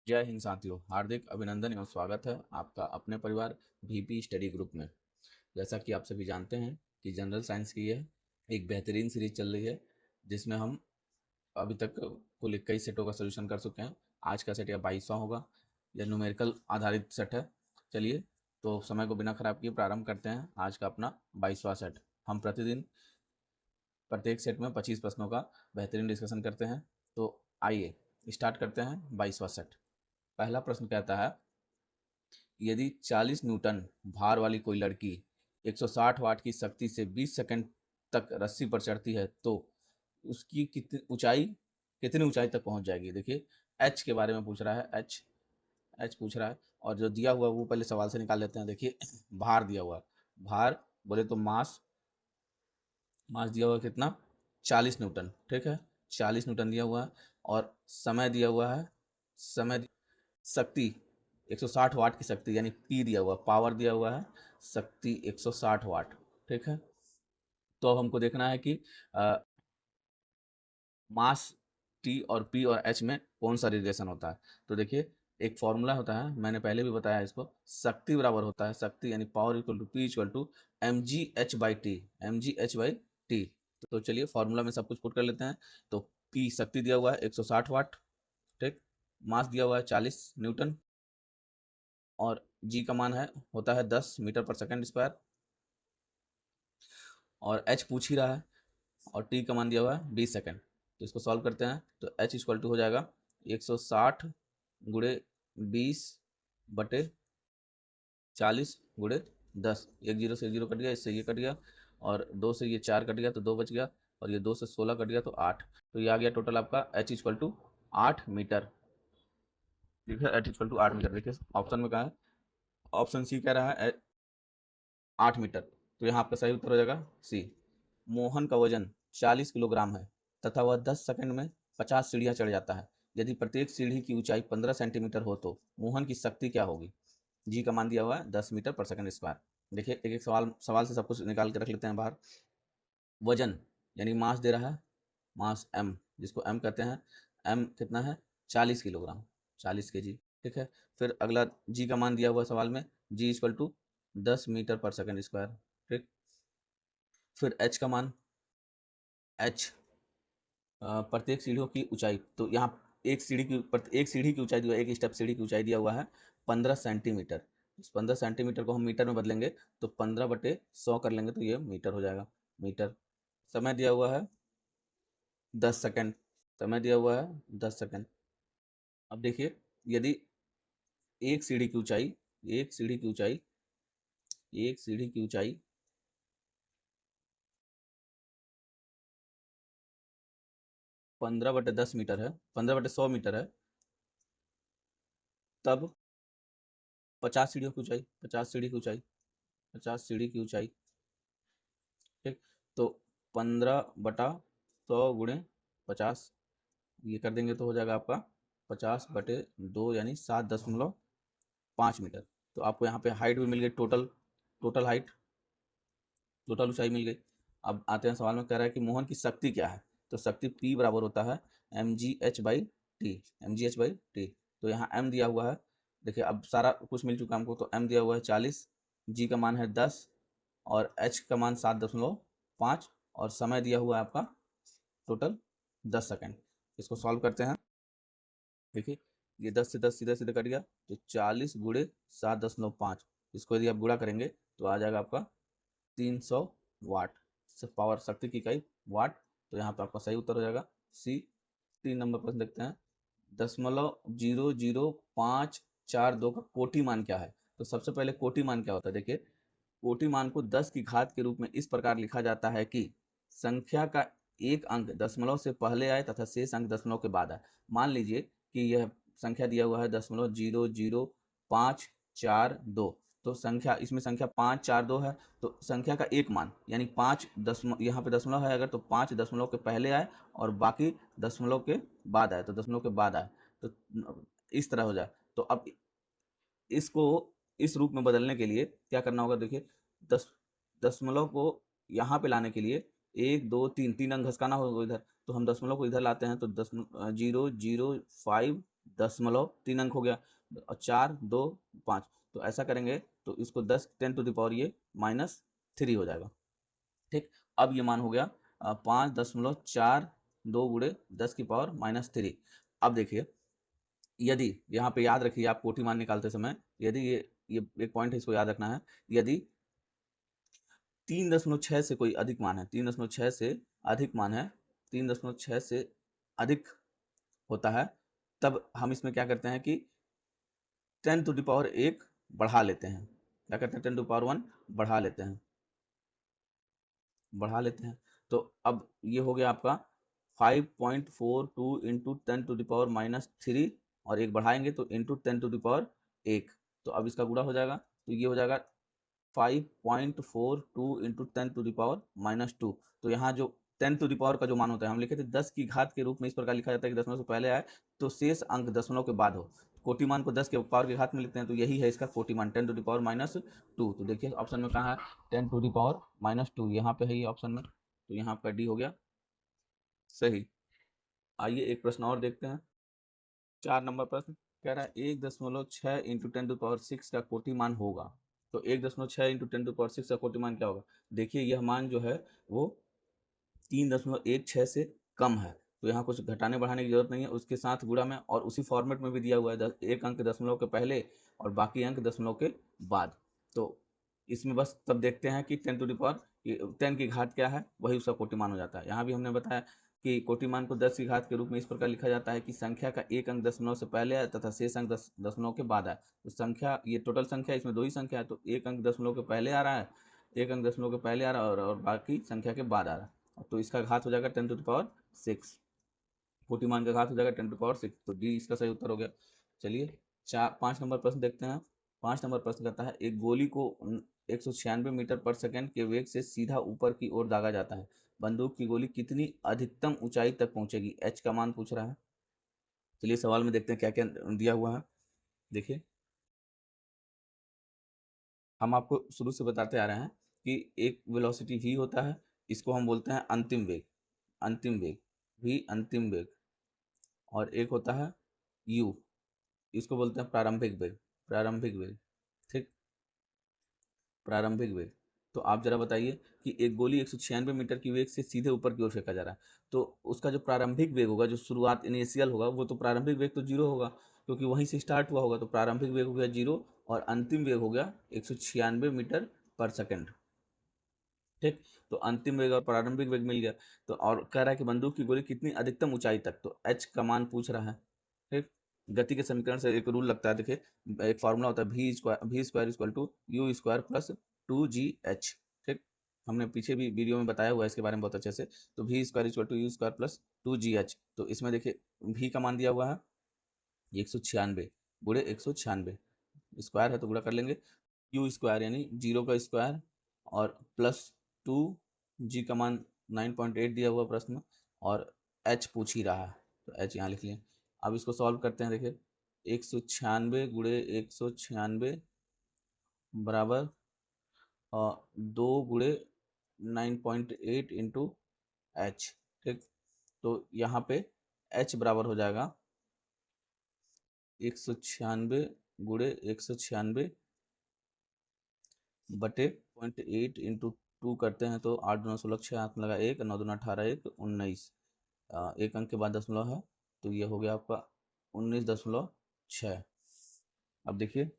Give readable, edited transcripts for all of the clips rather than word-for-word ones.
जय हिंद साथियों, हार्दिक अभिनंदन एवं स्वागत है आपका अपने परिवार वीपी स्टडी ग्रुप में। जैसा कि आप सभी जानते हैं कि जनरल साइंस की यह एक बेहतरीन सीरीज चल रही है, जिसमें हम अभी तक कुल 21 सेटों का सोल्यूशन कर चुके हैं। आज का सेट यह 22वां होगा। यह न्यूमेरिकल आधारित सेट है। चलिए, तो समय को बिना खराब किए प्रारंभ करते हैं आज का अपना 22वां सेट। हम प्रतिदिन प्रत्येक सेट में 25 प्रश्नों का बेहतरीन डिस्कशन करते हैं। तो आइए स्टार्ट करते हैं 22वां सेट। पहला प्रश्न कहता है, यदि 40 न्यूटन भार वाली कोई लड़की 160 वाट की शक्ति से 20 सेकंड तक रस्सी पर चढ़ती है तो उसकी कितनी ऊंचाई तक पहुंच जाएगी। देखिए, एच के बारे में पूछ रहा है। एच एच पूछ रहा है, और जो दिया हुआ है वो पहले सवाल से निकाल लेते हैं। देखिए, भार दिया हुआ है। भार बोले तो मास मास दिया हुआ है कितना, 40 न्यूटन। ठीक है, 40 न्यूटन दिया हुआ है। और समय दिया हुआ है, शक्ति 160 वाट की शक्ति यानी पी दिया हुआ, पावर दिया हुआ है, शक्ति 160 वाट। ठीक है, तो अब हमको देखना है कि मास टी और पी और एच में कौन सा रिलेशन होता है। तो देखिए, एक फॉर्मूला होता है, मैंने पहले भी बताया इसको। शक्ति बराबर होता है, शक्ति यानी power equal to P equal to mgh/t। mgh/t। तो चलिए फॉर्मूला में सब कुछ पुट कर लेते हैं। तो पी शक्ति दिया हुआ है 160 वाट। ठीक, मास दिया हुआ है 40 न्यूटन, और जी का मान है होता है 10 मीटर पर सेकंड स्क्वायर, और एच पूछ ही रहा है, और टी का मान दिया हुआ है 20 सेकंड। तो इसको सॉल्व करते हैं तो एच इक्वल टू हो जाएगा 160 गुणे 20 बटे 40 गुणे 10। एक जीरो से जीरो कट गया, इससे ये कट गया, और दो से ये 4 कट गया तो 2 बच गया, और ये 2 से 16 कट गया तो 8। तो ये आ गया टोटल आपका एच इक्वल टू 8 मीटर। ठीक है, एच इक्वल टू 8 मीटर। देखिए ऑप्शन में कहा है, ऑप्शन सी कह रहा है 8 मीटर। तो यहाँ आपका सही उत्तर हो जाएगा सी। मोहन का वजन 40 किलोग्राम है तथा वह 10 सेकंड में 50 सीढ़ियां चढ़ जाता है। यदि प्रत्येक सीढ़ी की ऊंचाई 15 सेंटीमीटर हो तो मोहन की शक्ति क्या होगी। जी का मान दिया हुआ है 10 मीटर पर सेकंड स्क्वायर। देखिए, एक एक सवाल सवाल से सब कुछ निकाल के रख लेते हैं बाहर। वजन यानी मास दे रहा है, मास एम, जिसको एम कहते हैं। एम कितना है, 40 किलोग्राम, 40 के जी। ठीक है, फिर अगला जी का मान दिया हुआ सवाल में, जी इक्वल टू 10 मीटर पर सेकंड स्क्वायर। ठीक, फिर एच का मान, एच प्रत्येक सीढ़ियों की ऊंचाई। तो यहाँ एक सीढ़ी की ऊंचाई दिया, एक स्टेप सीढ़ी की ऊंचाई दिया हुआ है 15 सेंटीमीटर। इस 15 सेंटीमीटर को हम मीटर में बदलेंगे तो 15/100 कर लेंगे तो ये मीटर हो जाएगा, मीटर। समय दिया हुआ है 10 सेकंड, समय दिया हुआ है 10 सेकंड। अब देखिए, यदि एक सीढ़ी की ऊंचाई एक सीढ़ी की ऊंचाई एक सीढ़ी की ऊंचाई 15/10 मीटर है, 15/100 मीटर है, तब 50 सीढ़ियों की ऊंचाई, 50 सीढ़ी की ऊंचाई, 50 सीढ़ी की ऊंचाई। ठीक, तो 15/100 गुणे 50, ये कर देंगे तो हो जाएगा आपका 50/2 यानी 7.5 मीटर। तो आपको यहाँ पे हाइट भी मिल गई, टोटल टोटल हाइट, टोटल ऊंचाई मिल गई। अब आते हैं सवाल में, कह रहा है कि मोहन की शक्ति क्या है। तो शक्ति P बराबर होता है mgh/t, mgh/t। तो यहाँ m दिया हुआ है। देखिए, अब सारा कुछ मिल चुका है हमको। तो m दिया हुआ है 40, g का मान है 10, और h का मान 7.5, और समय दिया हुआ है आपका टोटल 10 सेकंड। इसको सॉल्व करते हैं। देखिए, ये 10 से 10 सीधे सीधे कट गया, तो 40 गुणे 7.5, इसको यदि आप गुणा करेंगे तो आ जाएगा आपका 300 वाट। पावर शक्ति की इकाई वाट। तो यहाँ पे आपका सही उत्तर हो जाएगा सी। 3 नंबर प्रश्न देखते हैं। 0.00542 का कोटि मान क्या है। तो सबसे पहले कोटि मान क्या होता है, देखिए, कोटि मान को 10 की घात के रूप में इस प्रकार लिखा जाता है कि संख्या का एक अंक दशमलव से पहले आए तथा शेष अंक दशमलव के बाद आए। मान लीजिए कि यह संख्या दिया हुआ है 0.00542, तो संख्या इसमें संख्या 542 है। तो संख्या का एक मान यानी 5 दशमलव, यहाँ पे दशमलव है अगर, तो 5 दशमलव के पहले आए और बाकी दशमलव के बाद आए, तो दशमलव के बाद आए, तो इस तरह हो जाए। तो अब इसको इस रूप में बदलने के लिए क्या करना होगा, देखिए, दस दशमलव को यहाँ पे लाने के लिए 1 2 3 अंक घसकाना होगा इधर। तो हम दशमलव को इधर लाते हैं, तो 0.005 10.3 अंक हो गया, और 4 2 5, तो ऐसा करेंगे तो इसको 10 ये -3 हो जाएगा। ठीक, अब ये मान हो गया 5.42 × 10⁻³ अब देखिए, यदि यहाँ पे याद रखिए आप कोटि मान निकालते समय, यदि ये एक पॉइंट है, इसको याद रखना है, यदि 3.6 से कोई अधिक मान है, 3.6 से अधिक मान है, 3.6 से अधिक होता है, तब हम इसमें क्या करते हैं कि 10⁻1 बढ़ा लेते हैं। क्या करते हैं? 10⁻1 बढ़ा लेते हैं, तो अब ये हो गया आपका 5.42 × 10⁻³ और एक बढ़ाएंगे तो × 10⁻1, तो अब इसका गुणा हो जाएगा, तो ये हो जाएगा 5.42 × 10⁻²। तो यहाँ जो 10 का जो मान होता है, हम लिखे थे 10 की घात के रूप में, इस प्रकार लिखा जाता है कि दशमलव से पहले आए तो शेष अंक दशमलव के बाद हो। कोटि मान को 10 के पावर की घात में लिखते हैं, तो यही है इसका कोटि मान 10⁻²। तो देखिए ऑप्शन में कहाँ है 10⁻², यहाँ पे है ये ऑप्शन में, तो यहाँ पर डी हो गया सही। आइए एक प्रश्न और देखते हैं। 4 नंबर प्रश्न कह रहा है 1.6 × 10⁻6 का कोटि मान होगा। तो 1.6 × 10⁻6 का कोटि मान क्या होगा? देखिए यह मान जो है वो 3.16 से कम है, तो यहाँ कुछ घटाने बढ़ाने की जरूरत नहीं है, उसके साथ गुणा में और उसी फॉर्मेट में भी दिया हुआ है, एक अंक दशमलव के पहले और बाकी अंक दशमलव के बाद। तो इसमें बस तब देखते हैं कि 10 की घात क्या है, वही उसका कोटि मान हो जाता है। यहाँ भी हमने बताया कि कोटि मान को 10 की घात के रूप में इस प्रकार लिखा जाता है कि संख्या का एक अंक दशमलव से पहले आए तथा शेष अंक दशमलव के बाद आए। तो संख्या, ये टोटल संख्या, इसमें दो ही संख्या है, तो एक अंक दशमलव के पहले आ रहा है, एक अंक दशमलव के पहले आ रहा है और बाकी संख्या के बाद आ रहा है, तो इसका घात हो जाएगा 10⁻6। कोटि मान का घात हो जाएगा 10⁻6, तो डी इसका सही उत्तर हो गया। चलिए 5 नंबर प्रश्न देखते हैं। 5 नंबर प्रश्न कहता है एक गोली को 196 मीटर पर सेकंड के वेग से सीधा ऊपर की ओर दागा जाता है, बंदूक की गोली कितनी अधिकतम ऊंचाई तक पहुंचेगी? एच का मान पूछ रहा है। चलिए सवाल में देखते हैं क्या क्या दिया हुआ है। देखिए हम आपको शुरू से बताते आ रहे हैं कि एक वेलोसिटी v होता है, इसको हम बोलते हैं अंतिम वेग, v अंतिम वेग, और एक होता है u, इसको बोलते हैं प्रारंभिक वेग। ठीक, प्रारंभिक वेग। तो आप जरा बताइए कि एक गोली 196 मीटर की वेग से सीधे ऊपर की ओर फेंका जा रहा है, तो उसका जो प्रारंभिक वेग होगा, जो शुरुआत इनिशियल होगा, वो तो प्रारंभिक वेग तो 0 होगा, क्योंकि वहीं से स्टार्ट हुआ होगा, तो प्रारंभिक वेग हो गया 0 और अंतिम वेग हो गया 196 मीटर पर सेकंड। ठीक, तो अंतिम वेग और प्रारंभिक वेग मिल गया। तो और कह रहा है कि बंदूक की गोली कितनी अधिकतम ऊंचाई तक, तो एच का मान पूछ रहा है। ठीक, गति के समीकरण से एक रूल लगता है, देखिए एक फार्मूला होता है v² equal to u² plus 2gh। ठीक, हमने पीछे भी वीडियो में बताया हुआ है इसके बारे में बहुत अच्छे से। तो v² equal to u² plus 2gh, तो इसमें देखिए v का मान दिया हुआ है 196 गुणे 196, स्क्वायर है तो गुणा कर लेंगे, u² यानी 0 का स्क्वायर और प्लस 2g का मान 9.8 दिया हुआ प्रश्न में, और h पूछ ही रहा है, तो h यहाँ लिख लिए। अब इसको सॉल्व करते हैं। देखिए 196 गुणे 196 बराबर 2 गुणे 9.8 इंटू एच। ठीक, तो यहाँ पे h बराबर हो जाएगा 196 गुणे 196 बटे 0.8 इंटू 2 करते हैं तो 8 दूना 16, 6 हाथ में लगा 1, 9 दूना 18, 1 19, एक अंक के बाद दशमलव है, तो ये हो गया आपका 19.6। अब देखिए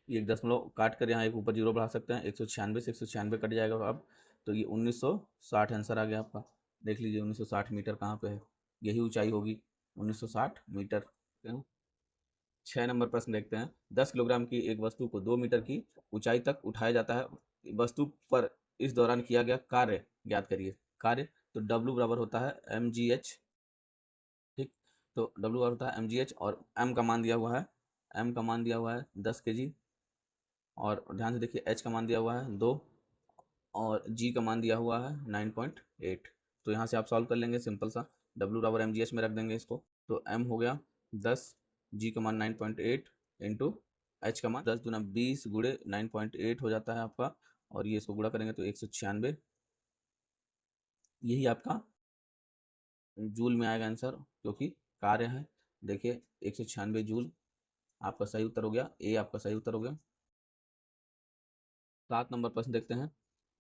ये एक दशमलव काट कर यहाँ एक ऊपर 0 बढ़ा सकते हैं, 196 से 196 कट जाएगा अब, तो ये 1960 आंसर आ गया आपका। देख लीजिए 1960 मीटर कहाँ पे है, यही ऊंचाई होगी 1960 मीटर। 6 नंबर प्रश्न देखते हैं। 10 किलोग्राम की एक वस्तु को 2 मीटर की ऊंचाई तक उठाया जाता है, वस्तु पर इस दौरान किया गया कार्य ज्ञात करिए। कार्य, तो W बराबर होता है mgh। ठीक, तो W बराबर होता है mgh और m का मान दिया हुआ है, 10 kg, और ध्यान से देखिए h का मान दिया हुआ है 2 और g का मान दिया हुआ है 9.8। तो यहाँ से आप सॉल्व कर लेंगे सिंपल सा, W बराबर mgh में रख देंगे इसको, तो m हो गया 10, g का मान 9.8 इंटू h का मान 10 दूना 20 गुणे 9.8 हो जाता है आपका, और ये इसको गुणा करेंगे तो 196, यही आपका जूल में आएगा आंसर, क्योंकि कार्य है देखिए 196 जूल आपका सही उत्तर हो गया, ए आपका सही उत्तर हो गया। 7 नंबर प्रश्न देखते हैं।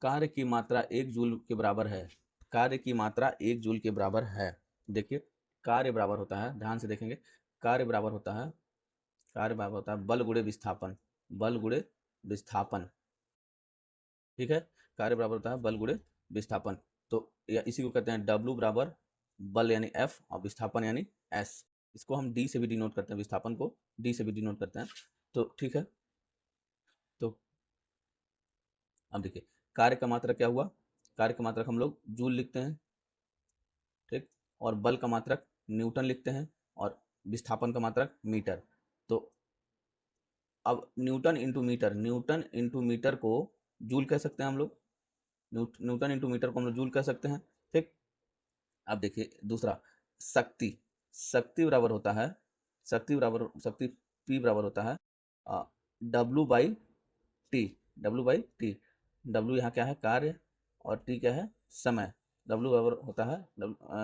कार्य की मात्रा 1 जूल के बराबर है। कार्य की मात्रा 1 जूल के बराबर है। देखिए कार्य बराबर होता है, ध्यान से देखेंगे, कार्य बराबर होता है, कार्य बराबर होता है बल गुणे विस्थापन, बल गुणे विस्थापन। ठीक है, कार्य बराबर होता है बल गुणे विस्थापन। तो या इसी को कहते हैं W बराबर बल यानी F और विस्थापन यानी S। इसको हम D से भी डिनोट करते हैं, विस्थापन को D से भी डिनोट करते हैं। तो ठीक है, तो अब देखिए कार्य का मात्रक क्या हुआ, कार्य का मात्रक हम लोग जूल लिखते हैं, ठीक, और बल का मात्रक न्यूटन लिखते हैं, और विस्थापन का मात्रक मीटर। तो अब newton into metre, newton into metre को जूल कह सकते हैं हम लोग, न्यूटन इंटू मीटर को हम लोग जूल कह सकते हैं। ठीक, अब देखिए दूसरा, शक्ति, शक्ति बराबर होता है, शक्ति बराबर, शक्ति P बराबर होता है W by T, W by T. W यहाँ क्या है, कार्य, और T क्या है, समय। W बराबर होता है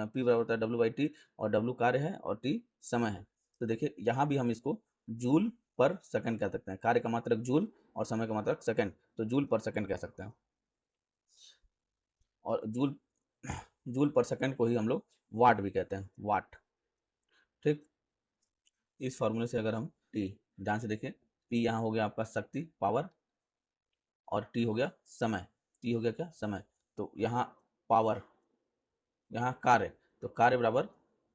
P बराबर होता है W बाई टी, और W कार्य है और T समय है। तो देखिए यहाँ भी हम इसको जूल पर सेकंड कह सकते हैं, कार्य का मात्रक जूल और समय का मात्रक सेकंड, तो जूल पर सेकंड कह सकते हैं। और जूल, जूल पर सेकंड को ही हम लोग वाट भी कहते हैं, वाट। ठीक, इस फॉर्मूले से अगर हम टी, ध्यान से देखिए, पी यहाँ हो गया आपका शक्ति पावर, और टी हो गया समय, टी हो गया क्या, समय। तो यहाँ पावर, यहाँ कार्य, तो कार्य बराबर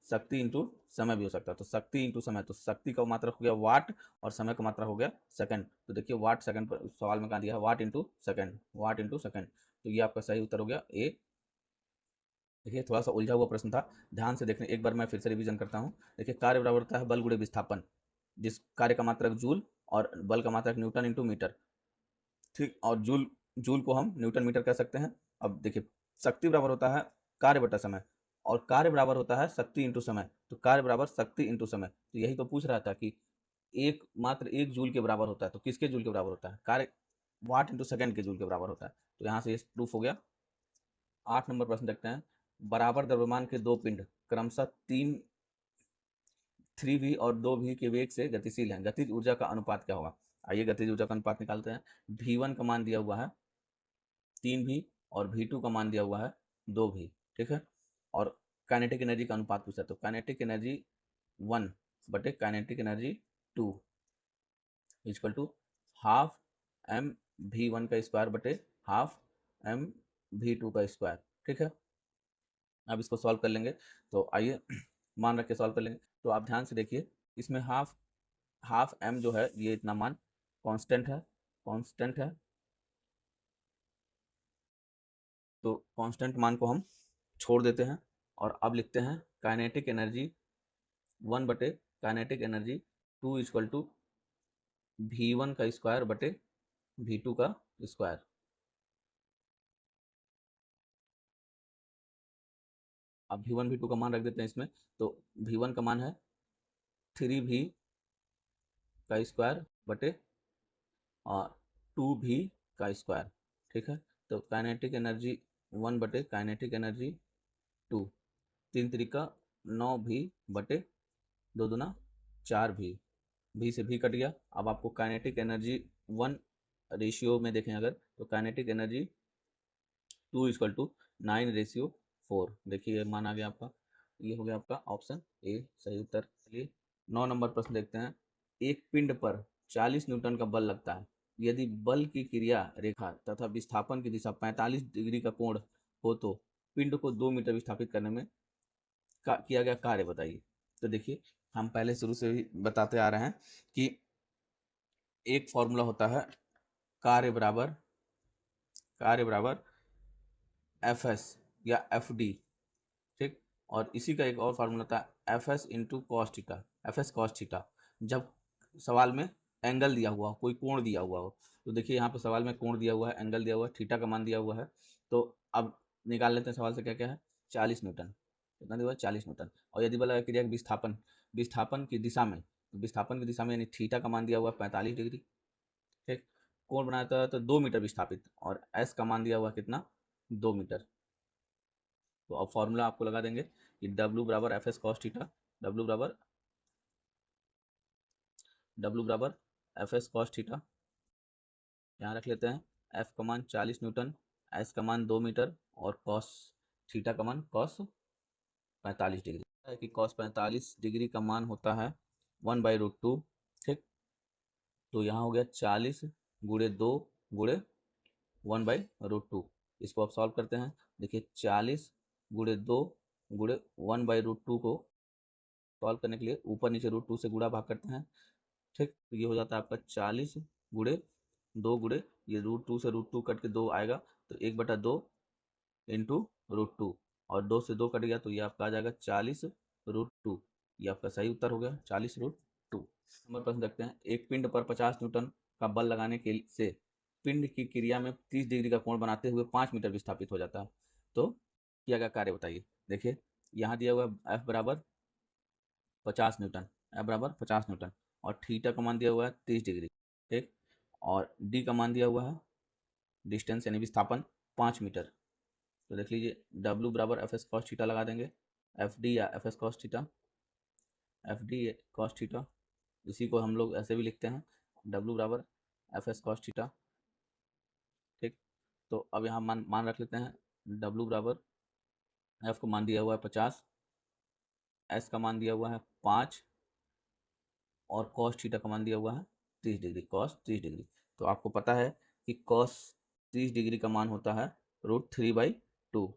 शक्ति इंटू समय भी हो सकता है। तो शक्ति इंटू समय, तो शक्ति का मात्रा हो गया वाट और समय का मात्रा हो गया सेकंड। तो देखिए वाट सेकंड पर सवाल में कहा दिया है, वाट इंटू सेकंड, वाट इंटू सेकंड। तो ये आपका सही उत्तर हो गया ए। देखिए थोड़ा सा उलझा हुआ प्रश्न था, ध्यान से देखने, एक बार मैं फिर से रिवीजन करता हूँ। देखिए कार्य बराबर होता है बल गुणे विस्थापन, जिस कार्य का मात्रक जूल और बल का मात्रक न्यूटन इंटू मीटर। ठीक, और जूल, जूल को हम न्यूटन मीटर कह सकते हैं। अब देखिए शक्ति बराबर होता है कार्य बटा समय, और कार्य बराबर होता है शक्ति इंटू समय, तो कार्य बराबर शक्ति इंटू समय। तो यही तो पूछ रहा था कि एक मात्र 1 जूल के बराबर होता है, तो किसके जूल के बराबर होता है, कार्य वाट इंटू सेकंड के जूल के बराबर होता है। तो यहाँ से ये प्रूफ हो गया। 8 नंबर प्रश्न देखते हैं। बराबर द्रव्यमान के दो पिंड क्रमशः 3v और 2v के वेग से गतिशील हैं, गतिज ऊर्जा का अनुपात क्या होगा। आइए गतिज ऊर्जा का अनुपात निकालते हैं। v1 का मान दिया हुआ है 3v, और v2 का मान दिया हुआ है 2v। ठीक है, और काइनेटिक एनर्जी का अनुपात पूछा, तो काइनेटिक एनर्जी 1 बटे kinetic energy 2 equal to half M v1 का स्क्वायर बटे हाफ एम v2 का स्क्वायर। ठीक है, अब इसको सॉल्व कर लेंगे। तो आइए मान रख के सॉल्व कर लेंगे। तो आप ध्यान से देखिए, इसमें हाफ, हाफ एम जो है ये इतना मान कांस्टेंट है, कांस्टेंट है, तो कांस्टेंट मान को हम छोड़ देते हैं, और अब लिखते हैं काइनेटिक एनर्जी 1 बटे kinetic energy 2 equal to v1 का स्क्वायर बटे v2 का स्क्वायर। अब v1 v2 का मान रख देते हैं इसमें। तो v1 का मान है 3v का स्क्वायर बटे और 2v का स्क्वायर। ठीक है, तो काइनेटिक एनर्जी 1 बटे काइनेटिक एनर्जी 2, 3 तरीका 9v बटे 2 दूना 4v, v से v कट गया। अब आपको काइनेटिक एनर्जी 1 रेशियो में देखें अगर, तो kinetic energy 2 equal to 9 ratio 4। देखिए मान आ गया आपका, ये हो गया आपका ऑप्शन ए सही उत्तर। चलिए 9 नंबर प्रश्न देखते हैं। एक पिंड पर 40 न्यूटन का बल लगता है, यदि बल की क्रिया रेखा तथा विस्थापन की दिशा 45 डिग्री का कोण हो तो पिंड को 2 मीटर विस्थापित करने में किया गया कार्य बताइए। तो देखिए हम पहले शुरू से ही बताते आ रहे हैं कि एक फॉर्मूला होता है कार्य बराबर, कार्य बराबर एफ एस या एफ डी। ठीक, और इसी का एक और फार्मूला था F S into cos theta, F S cos theta. जब सवाल में एंगल दिया हुआ हो, कोई कोण दिया हुआ हो, तो देखिए यहाँ पे सवाल में कोण दिया हुआ है, एंगल दिया हुआ है, थीटा का मान दिया हुआ है। तो अब निकाल लेते हैं सवाल से क्या क्या है, 40 न्यूटन, कितना दिया हुआ है 40 न्यूटन। और यदि बोला क्रिया विस्थापन, विस्थापन की दिशा में, तो विस्थापन की दिशा में यानी थीटा का मान दिया हुआ है 45 डिग्री। ठीक, कोण बनाया था तो 2 मीटर विस्थापित, और एस का मान दिया हुआ कितना, 2 मीटर। तो अब फॉर्मूला आपको लगा देंगे कि W बराबर F S cos theta, W बराबर W बराबर एफ एस कॉस थीटा, यहाँ रख लेते हैं। F का मान 40 न्यूटन, S का मान 2 मीटर और कॉस थीटा का मान कॉस 45 डिग्री है कि कॉस 45 डिग्री का मान होता है 1/√2। ठीक, तो यहाँ हो गया 40 गुणे 2 गुणे 1/√2। इसको आप सॉल्व करते हैं। देखिए 40 गुणे 2 गुणे 1/√2 को सॉल्व करने के लिए ऊपर नीचे √2 से गुणा भाग करते हैं। ठीक, तो ये हो जाता है आपका 40 गुणे 2 गुणे ये √2 से √2 कट के 2 आएगा, तो 1/2 इंटू √2 और 2 से 2 कट गया तो ये आपका आ जाएगा 40√2। ये आपका सही उत्तर हो गया 40√2। नंबर प्रश्न देखते हैं। एक पिंड पर 50 न्यूटन का बल लगाने के से पिंड की क्रिया में 30 डिग्री का कोण बनाते हुए 5 मीटर विस्थापित हो जाता है, तो किया गया कार्य बताइए। देखिए यहाँ दिया हुआ है F बराबर 50 न्यूटन, F बराबर 50 न्यूटन और थीटा का मान दिया हुआ है 30 डिग्री। ठीक, और डी का मान दिया हुआ है डिस्टेंस यानी विस्थापन 5 मीटर। तो देख लीजिए W बराबर एफ एस कॉस थीटा लगा देंगे, एफ डी या F S cos theta, F D cos theta, इसी को हम लोग ऐसे भी लिखते हैं W बराबर एफ एस कॉस थीटा। ठीक, तो अब यहाँ मान रख लेते हैं। W बराबर एफ को मान दिया हुआ है 50, एस का मान दिया हुआ है 5 और कॉस थीटा का मान दिया हुआ है 30 डिग्री, कॉस 30 डिग्री। तो आपको पता है कि कॉस 30 डिग्री का मान होता है √3/2।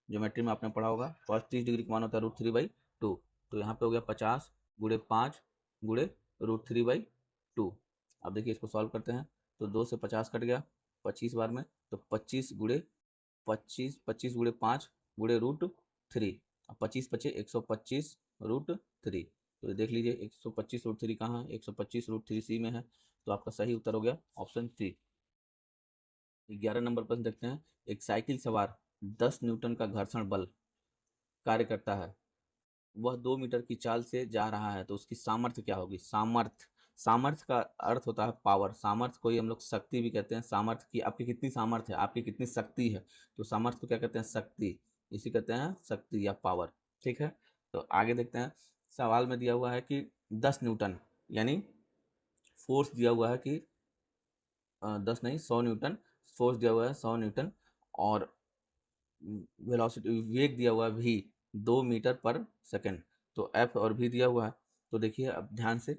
ज्योमेट्री में आपने पढ़ा होगा कॉस 30 डिग्री का मान होता है √3/2। तो यहाँ पे हो गया 50 गुणे 5 गुणे √3/2। अब देखिए इसको सॉल्व करते हैं तो 2 से 50 कट गया 25 बार में, तो 25 गुणे 25, 25 गुणे 5 गुणे √3, अब 25 बचे 125√3। तो देख लीजिए 125√3 कहाँ है, 125√3 सी में है, तो आपका सही उत्तर हो गया ऑप्शन सी। 11 नंबर प्रश्न देखते हैं। एक साइकिल सवार 10 न्यूटन का घर्षण बल कार्य करता है, वह 2 मीटर की चाल से जा रहा है, तो उसकी सामर्थ्य क्या होगी। सामर्थ्य, सामर्थ्य का अर्थ होता है पावर। सामर्थ्य को ही हम लोग शक्ति भी कहते हैं। सामर्थ्य की आपकी कितनी सामर्थ्य है, आपकी कितनी शक्ति है, तो सामर्थ्य को क्या कहते हैं, शक्ति, इसी कहते हैं शक्ति या पावर। ठीक है, तो आगे देखते हैं। सवाल में दिया हुआ है कि 10 न्यूटन यानी फोर्स दिया हुआ है कि 10 नहीं 100 न्यूटन फोर्स दिया हुआ है, 100 न्यूटन, और वेलोसिटी वेग दिया हुआ है v 2 मीटर पर सेकंड। तो f और v दिया हुआ है, तो देखिए अब ध्यान से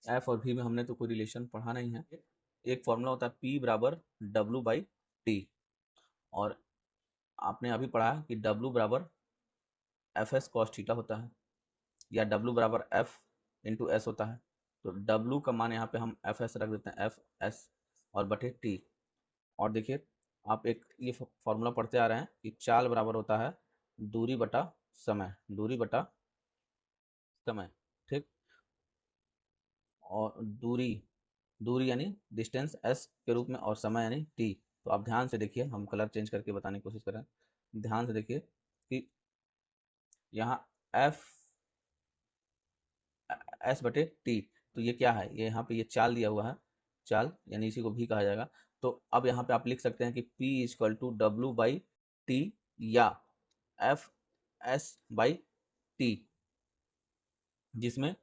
f और v में हमने तो कोई रिलेशन पढ़ा नहीं है। एक फॉर्मूला होता है p बराबर W/t, और आपने अभी पढ़ा कि W बराबर एफ एस कॉस थीटा होता है, या W बराबर f इंटू एस होता है। तो W का मान यहाँ पे हम एफ एस रख देते हैं, एफ एस और बटे t। और देखिए आप एक ये फॉर्मूला पढ़ते आ रहे हैं कि चाल बराबर होता है दूरी बटा समय, दूरी बटा समय। ठीक, और दूरी, दूरी यानी डिस्टेंस s के रूप में और समय यानी t। तो आप ध्यान से देखिए, हम कलर चेंज करके बताने की कोशिश कर रहे हैं। ध्यान से देखिए कि यहाँ f s बटे t, तो ये क्या है, ये यहाँ पे ये चाल दिया हुआ है, चाल यानी इसी को भी कहा जाएगा। तो अब यहाँ पे आप लिख सकते हैं कि p इक्वल टू W/t या एफ एस बाई टी, जिसमें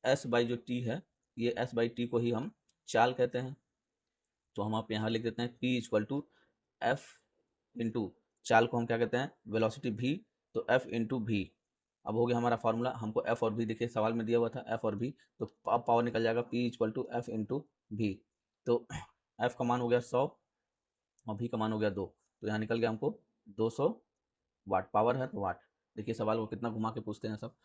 एस बाई जो टी है, ये एस बाई टी को ही हम चाल कहते हैं। तो हम आप यहाँ लिख देते हैं p equal to F into चाल को हम क्या कहते हैं, वेलोसिटी v, तो f इंटू v। अब हो गया हमारा फार्मूला, हमको f और v देखिए सवाल में दिया हुआ था f और v, तो अब पावर निकल जाएगा p equal to F into v। तो f का मान हो गया 100 और v का मान हो गया 2, तो यहाँ निकल गया हमको 200 वाट, पावर है तो वाट। देखिए सवाल को कितना घुमा के पूछते हैं सब।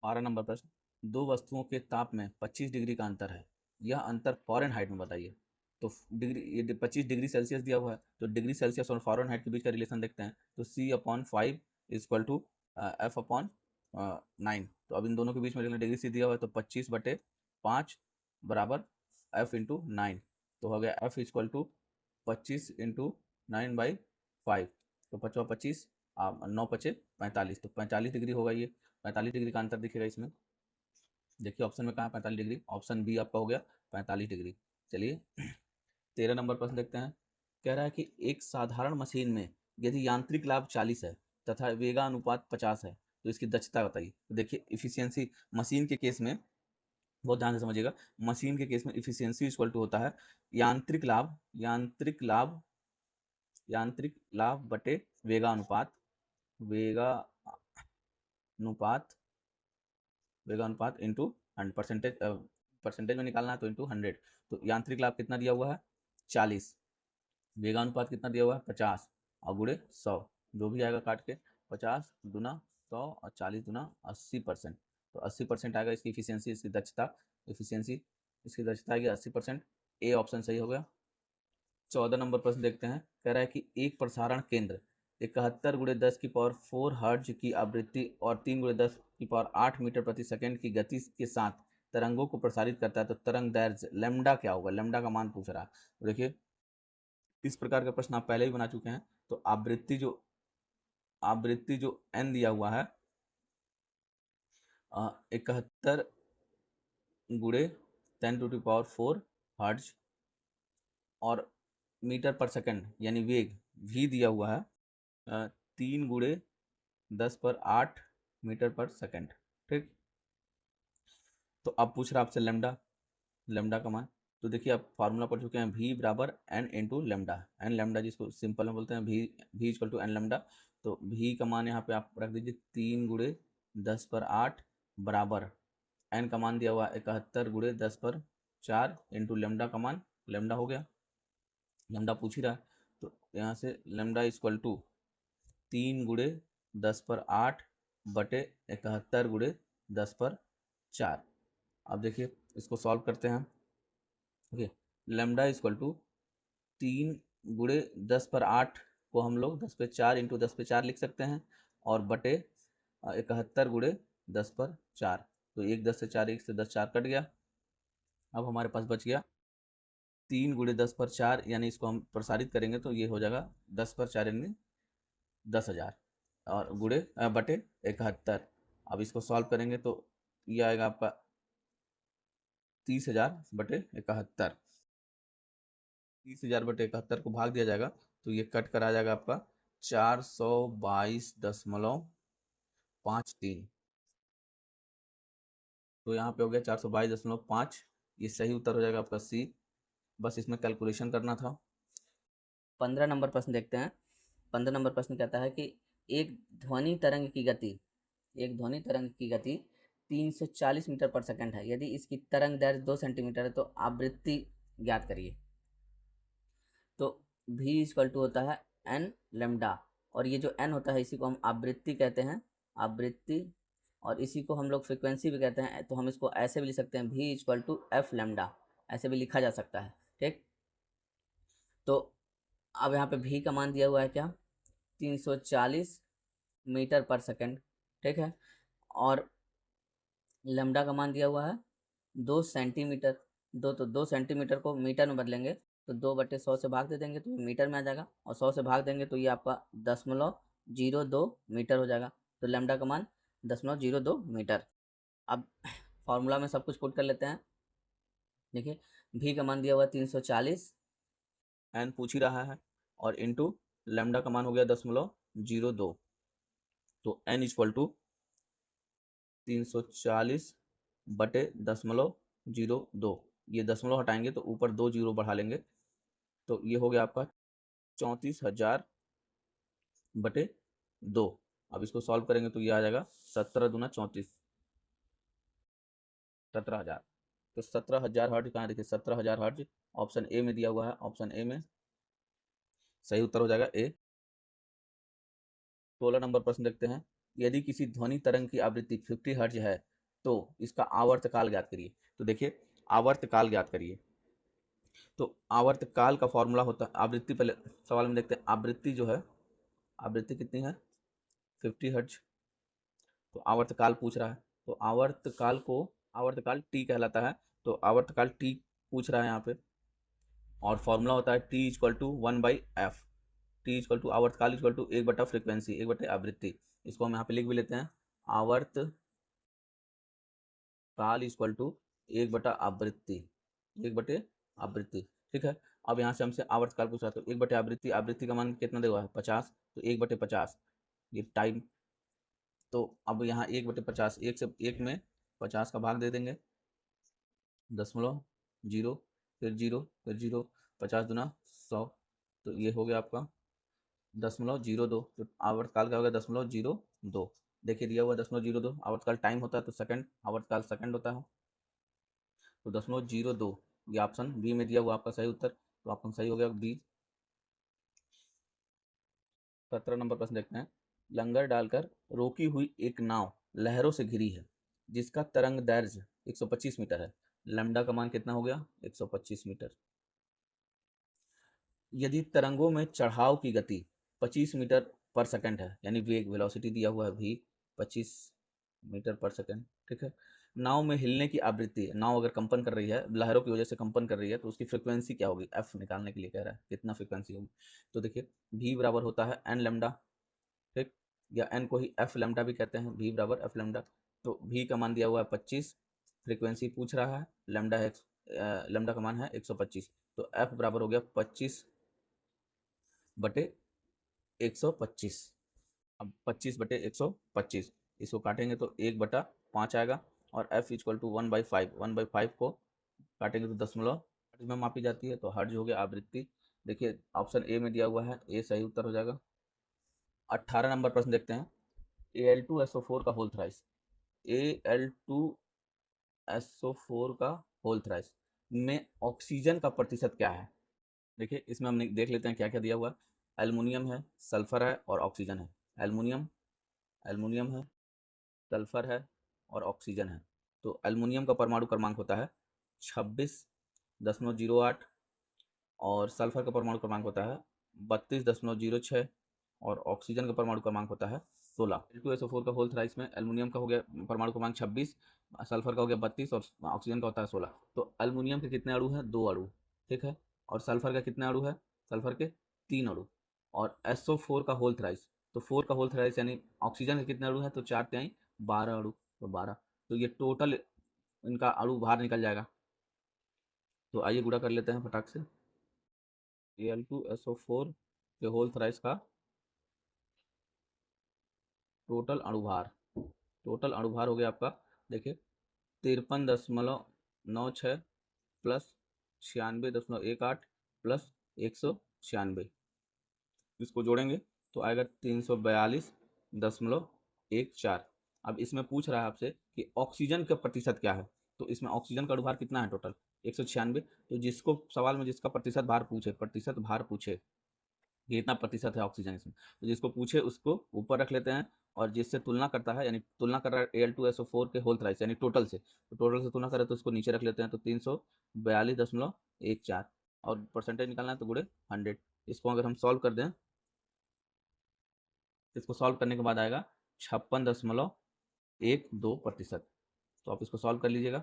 12 नंबर प्रश्न, दो वस्तुओं के ताप में 25 डिग्री का अंतर है, यह अंतर फॉरेनहाइट में बताइए। तो डिग्री, ये 25 डिग्री सेल्सियस दिया हुआ है, तो डिग्री सेल्सियस और फॉरेनहाइट के बीच का रिलेशन देखते हैं। तो C/5 इक्वल टू F/9। तो अब इन दोनों के बीच में डिग्री सी दिया हुआ है, तो 25/5 बराबर F इंटू 9। तो हो गया F इक्वल टू 25 इंटू 9/5, तो 25 9 पचे 45, तो 45 डिग्री होगा। ये 45 डिग्री का अंतर दिखेगा इसमें। देखिए ऑप्शन में कहाँ है 45 डिग्री, ऑप्शन बी आपका हो गया 45 डिग्री। चलिए 13 नंबर प्रश्न देखते हैं। कह रहा है कि एक साधारण मशीन में यदि यांत्रिक लाभ 40 है तथा वेगानुपात 50 है, तो इसकी दक्षता बताइए। तो देखिए इफिशियंसी मशीन के केस में बहुत ध्यान से समझिएगा। मशीन के केस में इफिशियंसी इक्वल टू होता है यांत्रिक लाभ बटे वेगानुपात इंटू परसेंटेज में निकालना है तो इंटू 100। तो यांत्रिक लाभ कितना दिया हुआ है 40, वेगानुपात कितना दिया हुआ है 50 और गुणे 100, जो भी आएगा काट के 50 दूना 100 और 40 दूना 80%। तो 80% आएगा इसकी इफिशियंसी, इसकी दक्षता आएगी 80%। ए ऑप्शन सही हो गया। 14 नंबर प्रश्न देखते हैं। कह रहा है कि एक प्रसारण केंद्र 71 गुणे 10 की पावर 4 हर्ट्ज की आवृत्ति और 3 गुणे 10 की पावर 8 मीटर प्रति सेकंड की गति के साथ तरंगों को प्रसारित करता है, तो तरंग दैर्ध्य लैम्डा क्या होगा? लैम्डा का मान पूछ रहा है। तो देखिए इस प्रकार का प्रश्न आप पहले ही बना चुके हैं। तो आवृत्ति जो n दिया हुआ है 71 गुणे 10⁴ हर्ट्ज और मीटर पर सेकंड यानी वेग v दिया हुआ है 3 गुणे 10⁸ मीटर पर सेकंड। ठीक, तो अब पूछ रहा आपसे लैम्डा का मान। तो देखिए आप फार्मूला पढ़ चुके हैं, v बराबर n into lambda. N lambda जिसको सिंपल में बोलते हैं v equal to N lambda. तो v का मान यहाँ पे आप रख दीजिए 3 गुणे 10⁸ बराबर n का मान दिया हुआ 71 गुणे 10⁴ इंटू लैम्डा का मान, लैम्डा हो गया, लैम्डा पूछ ही रहा है। तो यहाँ से लैम्डा इक्वल टू 3 गुणे 10⁸ बटे 71 गुणे 10⁴। अब देखिए इसको सॉल्व करते हैं। ओके, लैम्डा इक्वल टू 3 गुणे 10⁸ को हम लोग 10⁴ इंटू 10⁴ लिख सकते हैं और बटे 71 गुणे 10⁴। तो 1 10 से 4, 1 से 10 4 कट गया। अब हमारे पास बच गया 3 गुणे 10⁴, यानी इसको हम प्रसारित करेंगे तो ये हो जाएगा 10⁴ यानी 10,000 और गुणे बटे 71। अब इसको सॉल्व करेंगे तो ये आएगा आपका 30,000 बटे 71। 30,000 बटे 71 को भाग दिया जाएगा तो ये कट कर आ जाएगा आपका 422.53। तो यहाँ पे हो गया 422.5। ये सही उत्तर हो जाएगा आपका सी। बस इसमें कैलकुलेशन करना था। 15 नंबर प्रश्न देखते हैं। 15 नंबर प्रश्न कहता है कि एक ध्वनि तरंग की गति 340 मीटर पर सेकंड है। यदि इसकी तरंग दैर्ध्य 2 सेंटीमीटर है तो आवृत्ति ज्ञात करिए। तो v इक्वल टू होता है n लैम्डा, और ये जो n होता है इसी को हम आवृत्ति कहते हैं, आवृत्ति, और इसी को हम लोग फ्रिक्वेंसी भी कहते हैं। तो हम इसको ऐसे भी लिख सकते हैं, v equal to f lambda, ऐसे भी लिखा जा सकता है। ठीक, तो अब यहाँ पे v का मान दिया हुआ है क्या 340 मीटर पर सेकंड। ठीक है, और लैम्डा का मान दिया हुआ है 2 सेंटीमीटर। 2 सेंटीमीटर को मीटर में बदलेंगे तो 2/100 से भाग दे देंगे तो ये मीटर में आ जाएगा, और 100 से भाग देंगे तो ये आपका 0.02 मीटर हो जाएगा। तो लैम्डा का मान 0.02 मीटर। अब फॉर्मूला में सब कुछ पुट कर लेते हैं। देखिए v का मान दिया हुआ 340, एन पूछ ही रहा है, और इंटू लैम्डा का मान हो गया 0.02। तो एन इक्वल टू 340 बटे 0.02। ये दशमलव हटाएंगे तो ऊपर 2 जीरो बढ़ा लेंगे तो ये हो गया आपका 34,000 बटे 2। अब इसको सॉल्व करेंगे तो ये आ जाएगा 17 दूना 34, 17,000। तो 17,000 हर्ट्ज कहाँ, देखिए 17,000 हर्ट्ज ऑप्शन ए में दिया हुआ है। ऑप्शन ए में सही उत्तर हो जाएगा ए। 16 नंबर प्रश्न देखते हैं। यदि किसी ध्वनि तरंग की आवृत्ति 50 हर्ट्ज है तो इसका आवर्तकाल ज्ञात करिए। तो देखिए आवर्तकाल ज्ञात करिए। तो आवर्तकाल का फॉर्मूला होता है आवृत्ति, पहले सवाल में देखते हैं। आवृत्ति जो है, आवृत्ति कितनी है 50 हर्ट्ज। तो आवर्तकाल पूछ रहा है, तो आवर्तकाल टी कहलाता है। तो आवर्तकाल टी पूछ रहा है यहाँ पे, और फॉर्मूला होता है T equal to 1/f। T equal to आवर्तकाल इक्वल टू 1 बटा फ्रिक्वेंसी, 1 बटे आवृत्ति। इसको हम यहाँ पे लिख भी लेते हैं, आवर्तकाल इक्वल टू 1 बटा आवृत्ति, 1 बटे आवृत्ति। ठीक है, अब यहाँ से हमसे आवर्तकाल पूछ रहा है तो 1 बटे आवृत्ति, आवृत्ति का मान कितना देगा 50, तो 1/50 ये टाइम। तो अब यहाँ 1/50, एक से एक में 50 का भाग दे देंगे 0.0 फिर 0 फिर 0, 50 दुना 100, तो ये हो गया आपका 0.02। तो आवर्तकाल क्या हो गया 0.02। देखिए दिया हुआ 0.02, आवर्तकाल टाइम होता है तो सेकंड, आवर्तकाल सेकंड होता है, तो 0.02 ये ऑप्शन बी में दिया हुआ आपका सही उत्तर। तो ऑप्शन सही हो गया बी। 17 नंबर प्रश्न देखते हैं। लंगर डालकर रोकी हुई एक नाव लहरों से घिरी है जिसका तरंग दैर्घ्य 125 मीटर है। लैम्डा का मान कितना हो गया 125 मीटर। यदि तरंगों में चढ़ाव की गति 25 मीटर पर सेकंड है, यानी वेग वेलोसिटी दिया हुआ है भी 25 मीटर पर सेकंड, ठीक है। नाव में हिलने की आवृत्ति, नाव अगर कंपन कर रही है, लहरों की वजह से कंपन कर रही है, तो उसकी फ्रिक्वेंसी क्या होगी, एफ निकालने के लिए कह रहा है कितना फ्रिक्वेंसी होगी। तो देखिए भी बराबर होता है एन लेमडा, ठीक, या एन को ही एफ लेमडा भी कहते हैं, भी बराबर एफ लेमडा। तो भी का मान दिया हुआ है 25, फ्रिक्वेंसी पूछ रहा है, लेमडा है लेमडा का मान है 125, तो एफ बराबर हो गया 25 बटे 125। अब 25 बटे 125 इसको काटेंगे तो 1/5 आएगा, और f इक्वल टू 1/5, 1/5 को काटेंगे तो दशमलव हर्ट्ज में मापी जाती है, तो हर्ट्ज हो गया आवृत्ति। देखिए ऑप्शन ए में दिया हुआ है, ए सही उत्तर हो जाएगा। 18 नंबर प्रश्न देखते हैं। Al2SO4 का होल थ्राइस, Al2SO4 का होल थ्राइस में ऑक्सीजन का प्रतिशत क्या है। देखिए इसमें हम देख लेते हैं क्या क्या दिया हुआ। एल्युमिनियम है, सल्फर है और ऑक्सीजन है। एल्युमिनियम एल्युमिनियम है, सल्फर है और ऑक्सीजन है। तो एल्युमिनियम का परमाणु क्रमांक होता है 26.08, और सल्फर का परमाणु क्रमांक होता है 32.06, और ऑक्सीजन का परमाणु क्रमांक होता है 16। L2SO4 का होल थ्राइस में एल्युमिनियम का हो गया परमाणु क्रमांक 26, सल्फर का हो गया 32 और ऑक्सीजन का होता है 16। तो एल्युमिनियम के कितने अणु हैं, 2 अणु, ठीक है। और सल्फर का कितने अणु है, सल्फर के 3 अणु। और SO4 का होल थ्राइस, तो 4 का होल थ्राइस यानी ऑक्सीजन के कितने अणु हैं, तो 4 तिहाई 12 अणु, तो 12। तो ये टोटल इनका अणु बाहर निकल जाएगा। तो आइए गुणा कर लेते हैं फटाक से। Al2SO4 के होल थ्राइस का टोटल अणुभार, टोटल अणुभार हो गया आपका, देखिए 53.96 प्लस 96.18 प्लस 196, इसको जोड़ेंगे तो आएगा 342.14। अब इसमें पूछ रहा है आपसे कि ऑक्सीजन का प्रतिशत क्या है, तो इसमें ऑक्सीजन का अणुभार कितना है टोटल 196। तो जिसको सवाल में जिसका प्रतिशत भार पूछे कि कितना प्रतिशत है ऑक्सीजन इसमें, तो जिसको पूछे उसको ऊपर रख लेते हैं, और जिससे तुलना करता है, यानी तुलना कर रहा है Al2SO4 के होल थ्राइस यानी टोटल से, तो टोटल से तुलना करें तो उसको नीचे रख लेते हैं, तो 342.14, और परसेंटेज निकालना है तो गुड़े 100। इसको अगर हम सॉल्व कर दें, इसको सॉल्व करने के बाद आएगा 56.12%। तो आप इसको सॉल्व कर लीजिएगा,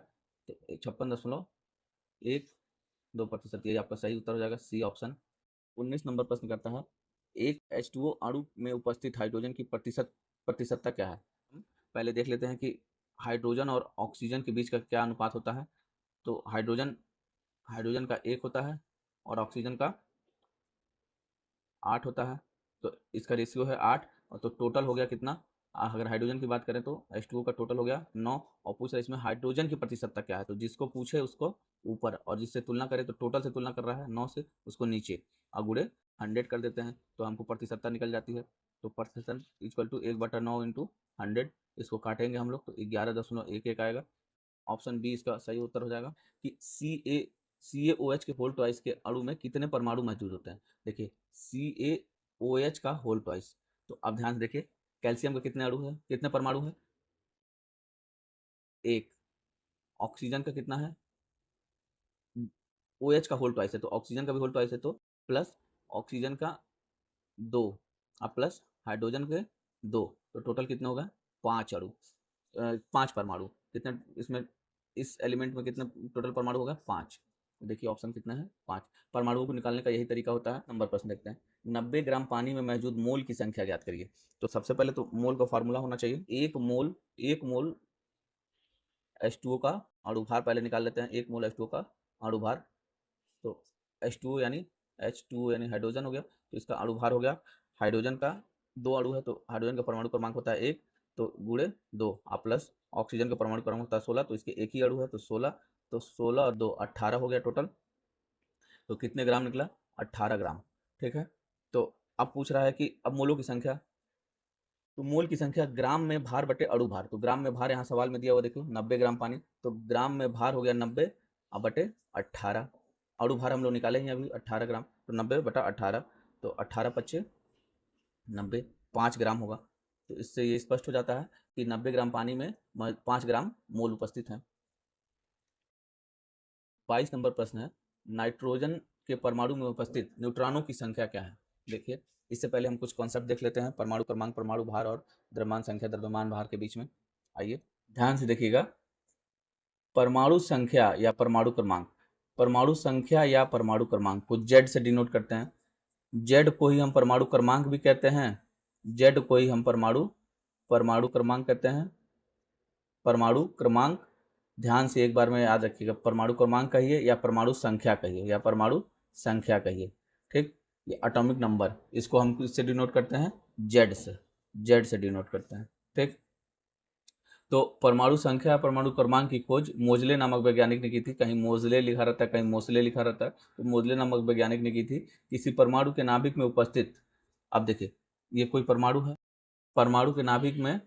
तो 56.12%, ये आपका सही उत्तर हो जाएगा, सी ऑप्शन। 19 नंबर प्रश्न करता है। एक H2O अणु में उपस्थित हाइड्रोजन की प्रतिशतता क्या है। पहले देख लेते हैं कि हाइड्रोजन और ऑक्सीजन के बीच का क्या अनुपात होता है। तो हाइड्रोजन हाइड्रोजन का 1 होता है और ऑक्सीजन का 8 होता है, तो इसका रेशियो है 8, और तो टोटल हो गया कितना। अगर हाइड्रोजन की बात करें तो H2O का टोटल हो गया 9, और पूछ रहा है इसमें हाइड्रोजन की प्रतिशतता क्या है, तो जिसको पूछे उसको ऊपर, और जिससे तुलना करे तो टोटल से तुलना कर रहा है 9 से, उसको नीचे, और गुड़े 100 कर देते हैं तो हमको प्रतिशतता निकल जाती है। तो प्रतिशत इक्वल टू 1/9 इंटू 100, इसको काटेंगे हम लोग तो 11.11 आएगा। ऑप्शन बी इसका सही उत्तर हो जाएगा कि CaOH के होल ट्वाइस के अणु में कितने परमाणु मौजूद होते हैं। देखिए CaOH का होल ट्वाइस, तो अब ध्यान से देखिए, कैल्शियम का कितने अणु है, कितने परमाणु है, 1। ऑक्सीजन का कितना है, OH का होल ट्वाइस है तो ऑक्सीजन का भी होल ट्वाइस है, तो प्लस ऑक्सीजन का 2, अब प्लस हाइड्रोजन के 2, तो टोटल कितने होगा 5 अणु, 5 परमाणु। कितने इसमें, इस एलिमेंट में कितने टोटल परमाणु होगा 5। देखिए ऑप्शन कितना है 5। परमाणुओं को निकालने का यही तरीका होता है। नंबर प्रश्न देखते हैं। 90 ग्राम पानी में मौजूद मोल की संख्या ज्ञात करिए। तो सबसे पहले तो मोल का फार्मूला होना चाहिए, एक मोल H2O का अणुभार पहले निकाल लेते हैं। एक मोल H2O का अणुभार, तो H2O यानी हाइड्रोजन हो गया, तो इसका अणुभार हो गया, हाइड्रोजन का 2 अणु है तो हाइड्रोजन का परमाणु क्रमांक होता है 1, तो गुणे 2, प्लस ऑक्सीजन का परमाणु क्रमांक होता है 16, तो इसके एक ही अणु है तो 16, तो 16 और 2 18 हो गया टोटल। तो कितने ग्राम निकला? 18 ग्राम। ठीक है, तो अब पूछ रहा है कि अब मोलों की संख्या। तो मोल की संख्या ग्राम में भार बटे अणु भार। तो ग्राम में भार यहाँ सवाल में दिया हुआ देखो 90 ग्राम पानी, तो ग्राम में भार हो गया 90 अब बटे 18। अणु भार हम लोग निकाले हैं अभी 18 ग्राम, तो 90 बटा 18, तो 18 पच्चे 90, 5 ग्राम होगा। तो इससे ये स्पष्ट हो जाता है कि 90 ग्राम पानी में 5 ग्राम मोल उपस्थित है। 22 नंबर प्रश्न है, नाइट्रोजन के परमाणु में उपस्थित न्यूट्रॉनों की संख्या क्या है? देखिए, इससे पहले हम कुछ कॉन्सेप्ट देख लेते हैं परमाणु क्रमांक, परमाणु भार और द्रव्यमान संख्या, द्रव्यमान भार के बीच में। आइए ध्यान से देखिएगा, परमाणु संख्या या परमाणु क्रमांक, परमाणु संख्या या परमाणु क्रमांक को जेड से डिनोट करते हैं। जेड को ही हम परमाणु क्रमांक भी कहते हैं, जेड को ही हम परमाणु परमाणु क्रमांक कहते हैं। परमाणु क्रमांक ध्यान से एक बार में याद रखिएगा, परमाणु क्रमांक कहिए या परमाणु संख्या कहिए या परमाणु संख्या कहिए। ठीक, ये एटॉमिक नंबर, इसको हम इससे डिनोट करते हैं जेड से, जेड से डिनोट करते हैं। ठीक, तो परमाणु संख्या परमाणु क्रमांक की खोज मोजले नामक वैज्ञानिक ने की थी। कहीं मोजले लिखा रहता है, कहीं मोसले लिखा रहता है, तो मोजले नामक वैज्ञानिक ने की थी। किसी परमाणु के नाभिक में उपस्थित, अब देखिए ये कोई परमाणु है, परमाणु के नाभिक में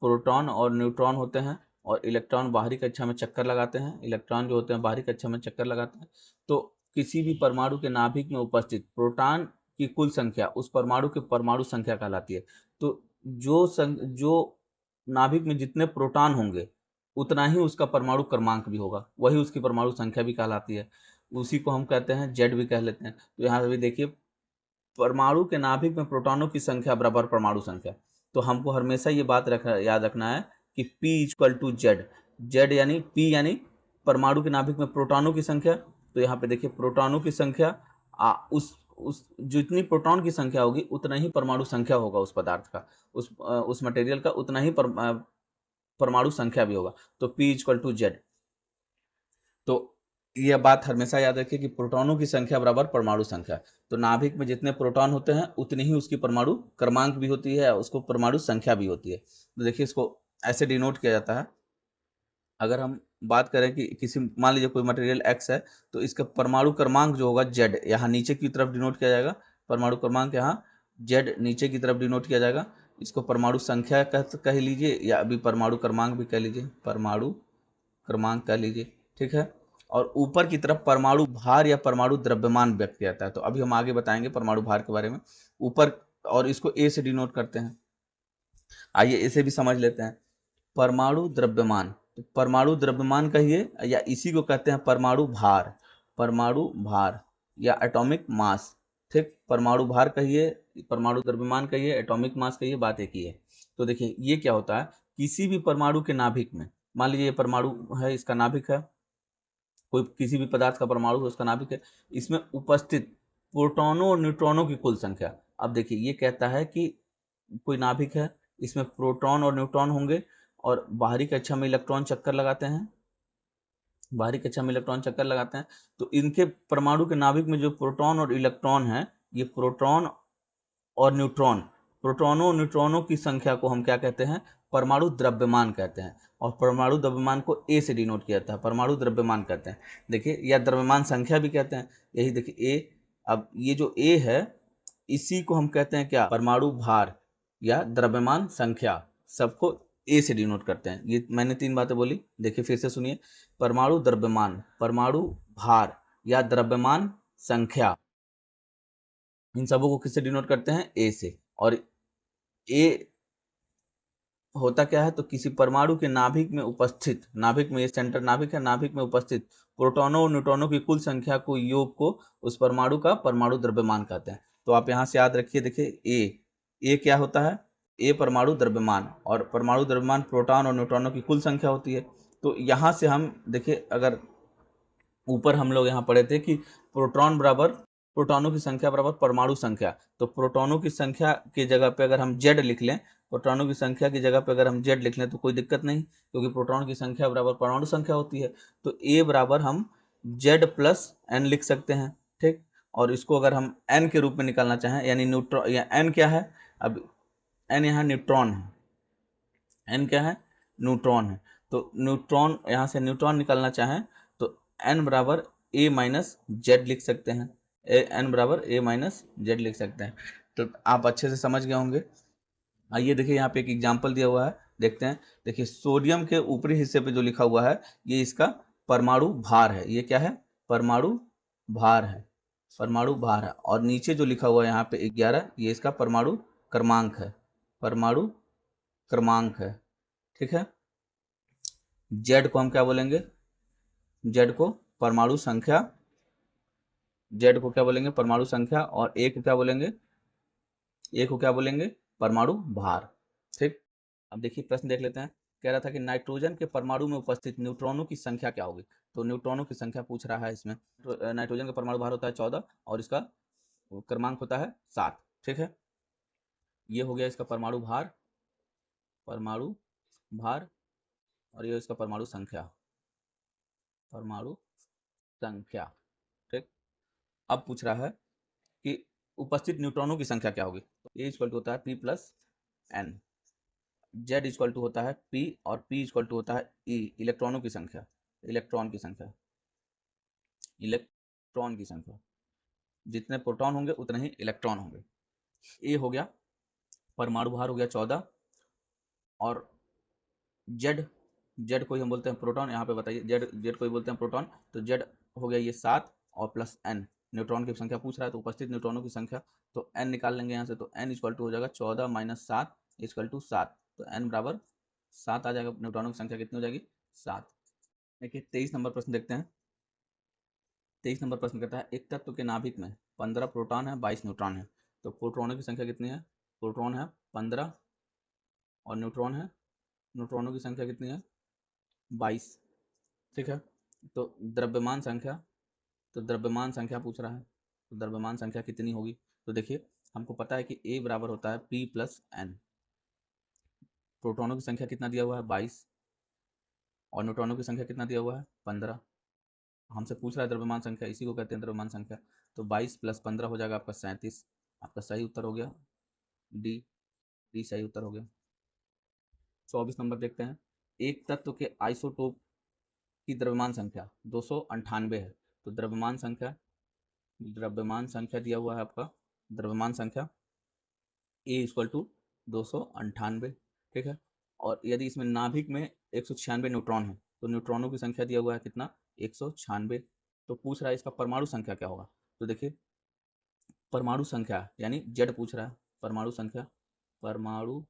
प्रोटॉन और न्यूट्रॉन होते हैं और इलेक्ट्रॉन बाहरी कक्षा में चक्कर लगाते हैं। इलेक्ट्रॉन जो होते हैं बाहरी कक्षा में चक्कर लगाते हैं। तो किसी भी परमाणु के नाभिक में उपस्थित प्रोटॉन की कुल संख्या उस परमाणु की परमाणु संख्या कहलाती है। तो जो नाभिक में जितने प्रोटॉन होंगे उतना ही उसका परमाणु क्रमांक भी होगा, वही उसकी परमाणु संख्या भी कहलाती है। उसी को हम कहते हैं जेड भी कह लेते हैं। तो यहाँ भी देखिए, परमाणु के नाभिक में प्रोटॉनों की संख्या बराबर परमाणु संख्या। तो हमको हमेशा ये बात याद रखना है कि P equal to Z, Z यानी P यानी परमाणु के नाभिक में प्रोटॉनों की संख्या। तो यहाँ पे देखिए प्रोटॉनों की संख्या उस जितनी प्रोटॉन की संख्या होगी उतना ही परमाणु संख्या होगा उस पदार्थ का, उस मटेरियल का उतना ही परमाणु संख्या भी होगा। तो P इक्वल टू जेड। तो यह बात हमेशा याद रखिए कि प्रोटॉनों की संख्या बराबर परमाणु संख्या। तो नाभिक में जितने प्रोटॉन होते हैं उतनी ही उसकी परमाणु क्रमांक भी होती है, उसको परमाणु संख्या भी होती है। तो देखिए इसको ऐसे डिनोट किया जाता है। अगर हम बात करें कि किसी मान लीजिए कोई मटेरियल एक्स है, तो इसका परमाणु क्रमांक जो होगा जेड, यहाँ नीचे की तरफ डिनोट किया जाएगा। परमाणु क्रमांक यहाँ जेड नीचे की तरफ डिनोट किया जाएगा। इसको परमाणु संख्या कह लीजिए या अभी परमाणु क्रमांक भी कह लीजिए, परमाणु क्रमांक कह लीजिए। ठीक है, और ऊपर की तरफ परमाणु भार या परमाणु द्रव्यमान व्यक्त किया जाता है। तो अभी हम आगे बताएंगे परमाणु भार के बारे में। ऊपर, और इसको ए से डिनोट करते हैं। आइए इसे भी समझ लेते हैं। परमाणु द्रव्यमान, तो परमाणु द्रव्यमान कहिए या इसी को कहते हैं परमाणु भार, परमाणु भार या एटॉमिक मास। ठीक, परमाणु भार कहिए, परमाणु द्रव्यमान कहिए, एटॉमिक मास कहिए, बात एक ही है। तो देखिए ये क्या होता है, किसी भी परमाणु के नाभिक में, मान लीजिए ये परमाणु है, इसका नाभिक है, कोई किसी भी पदार्थ का परमाणु है उसका नाभिक है, इसमें उपस्थित प्रोटॉनों और न्यूट्रॉनों की कुल संख्या। अब देखिए ये कहता है कि कोई नाभिक है, इसमें प्रोटॉन और न्यूट्रॉन होंगे और बाहरी कक्षा में इलेक्ट्रॉन चक्कर लगाते हैं, बाहरी कक्षा में इलेक्ट्रॉन चक्कर लगाते हैं। तो इनके परमाणु के नाभिक में जो प्रोटॉन और इलेक्ट्रॉन है, ये प्रोटॉन और न्यूट्रॉन, प्रोटॉनों और न्यूट्रॉनों की संख्या को हम क्या कहते हैं, परमाणु द्रव्यमान कहते हैं। और परमाणु द्रव्यमान को ए से डिनोट किया जाता है, परमाणु द्रव्यमान कहते हैं। देखिए, या द्रव्यमान संख्या भी कहते हैं, यही देखिए ए। अब ये जो ए है इसी को हम कहते हैं क्या, परमाणु भार या द्रव्यमान संख्या। सबको ए से डिनोट करते हैं। ये मैंने 3 बातें बोली, देखिए फिर से सुनिए। परमाणु द्रव्यमान, परमाणु भार या द्रव्यमान संख्या, इन सबों को किससे डिनोट करते हैं, ए से। और ए होता क्या है, तो किसी परमाणु के नाभिक में उपस्थित, नाभिक में ये सेंटर नाभिक है, नाभिक में उपस्थित प्रोटॉनों और न्यूट्रॉनों की कुल संख्या को योग को उस परमाणु का परमाणु द्रव्यमान कहते हैं। तो आप यहाँ से याद रखिए, देखिए ए क्या होता है, ए परमाणु द्रव्यमान, और परमाणु द्रव्यमान प्रोटॉन और न्यूट्रॉनों की कुल संख्या होती है। तो यहाँ से हम देखिए, अगर ऊपर हम लोग यहाँ पढ़े थे कि प्रोटॉन बराबर प्रोटॉनों की संख्या बराबर परमाणु संख्या, तो प्रोटॉनों की संख्या की जगह पे अगर हम जेड लिख लें, प्रोटॉनों की संख्या की जगह पे अगर हम जेड लिख लें तो कोई दिक्कत नहीं, क्योंकि प्रोटॉन की संख्या बराबर परमाणु संख्या होती है। तो ए बराबर हम जेड प्लस एन लिख सकते हैं। ठीक, और इसको अगर हम एन के रूप में निकालना चाहें, यानी न्यूट्रॉन, या एन क्या है, अब एन यहाँ न्यूट्रॉन है, एन क्या है, न्यूट्रॉन है। तो न्यूट्रॉन, यहाँ से न्यूट्रॉन निकालना चाहें तो n बराबर a माइनस जेड लिख सकते हैं, n बराबर a माइनस जेड लिख सकते हैं। तो आप अच्छे से समझ गए होंगे। आइए देखिए यहाँ पे एक एग्जाम्पल दिया हुआ है, देखते हैं। देखिए सोडियम के ऊपरी हिस्से पे जो लिखा हुआ है ये इसका परमाणु भार है। ये क्या है? परमाणु भार है, परमाणु भार है। और नीचे जो लिखा हुआ है यहाँ पे 11, ये इसका परमाणु क्रमांक है, परमाणु क्रमांक है। ठीक है। जेड को हम क्या बोलेंगे? जेड को परमाणु संख्या, जेड को क्या बोलेंगे? परमाणु संख्या। और ए को क्या बोलेंगे? ए को क्या बोलेंगे? परमाणु भार। ठीक। अब देखिए प्रश्न देख लेते हैं। कह रहा था कि नाइट्रोजन के परमाणु में उपस्थित न्यूट्रॉनों की संख्या क्या होगी? तो न्यूट्रॉनों की संख्या पूछ रहा है इसमें। तो नाइट्रोजन का परमाणु भार होता है 14 और इसका क्रमांक होता है 7। ठीक है। ये हो गया इसका परमाणु भार, परमाणु भार। और ये इसका परमाणु संख्या, परमाणु संख्या। ठीक। अब पूछ रहा है कि उपस्थित न्यूट्रॉनों की संख्या क्या होगी? तो ए इक्वल टू होता है P plus N, Z equal to होता है पी और पी इक्वल टू होता है ई, इलेक्ट्रॉनों की संख्या, इलेक्ट्रॉन की संख्या, इलेक्ट्रॉन की संख्या। जितने प्रोटॉन होंगे उतने ही इलेक्ट्रॉन होंगे। ए हो गया परमाणु भार हो गया 14 और जेड, जेड को ही हम बोलते हैं प्रोटॉन। यहाँ पे बताइए, जेड, जेड को ही बोलते हैं प्रोटॉन। तो जेड हो गया ये 7 और प्लस एन, न्यूट्रॉन की संख्या पूछ रहा है तो उपस्थित न्यूट्रॉनों की संख्या। तो एन निकाल लेंगे यहाँ से। तो एन इक्वल टू हो जाएगा 14 माइनस 7 इक्वल टू 7। तो एन बराबर 7 आ जाएगा। न्यूट्रॉनों की संख्या कितनी हो जाएगी? 7। देखिए 23 नंबर प्रश्न देखते हैं। 23 नंबर प्रश्न कहता है एक तत्व के नाभिक में 15 प्रोटॉन है, 22 न्यूट्रॉन है। तो प्रोटॉनों की संख्या कितनी है? प्रोटॉन है 15 और न्यूट्रॉन है, न्यूट्रॉनों की संख्या कितनी है? 22। ठीक है। तो द्रव्यमान संख्या, तो द्रव्यमान संख्या पूछ रहा है, तो द्रव्यमान संख्या कितनी होगी? तो देखिए हमको पता है कि ए बराबर होता है पी प्लस एन। प्रोटॉनों की संख्या कितना दिया हुआ है? 22 और न्यूट्रॉनों की संख्या कितना दिया हुआ है? 15। हमसे पूछ रहा है द्रव्यमान संख्या, इसी को कहते हैं द्रव्यमान संख्या। तो 22 प्लस 15 हो जाएगा आपका 37। आपका सही उत्तर हो गया डी, डी सही उत्तर हो गया। 24 नंबर देखते हैं। एक तत्व के आइसोटोप की द्रव्यमान संख्या 298 है। तो द्रव्यमान संख्या, द्रव्यमान संख्या दिया हुआ है आपका, द्रव्यमान संख्या ए इक्वल टू 298। ठीक है। और यदि इसमें नाभिक में 196 न्यूट्रॉन है तो न्यूट्रॉनों की संख्या दिया हुआ है कितना? 196। तो पूछ रहा है इसका परमाणु संख्या क्या होगा? तो देखिए परमाणु संख्या यानी जेड पूछ रहा है, परमाणु संख्या, परमाणु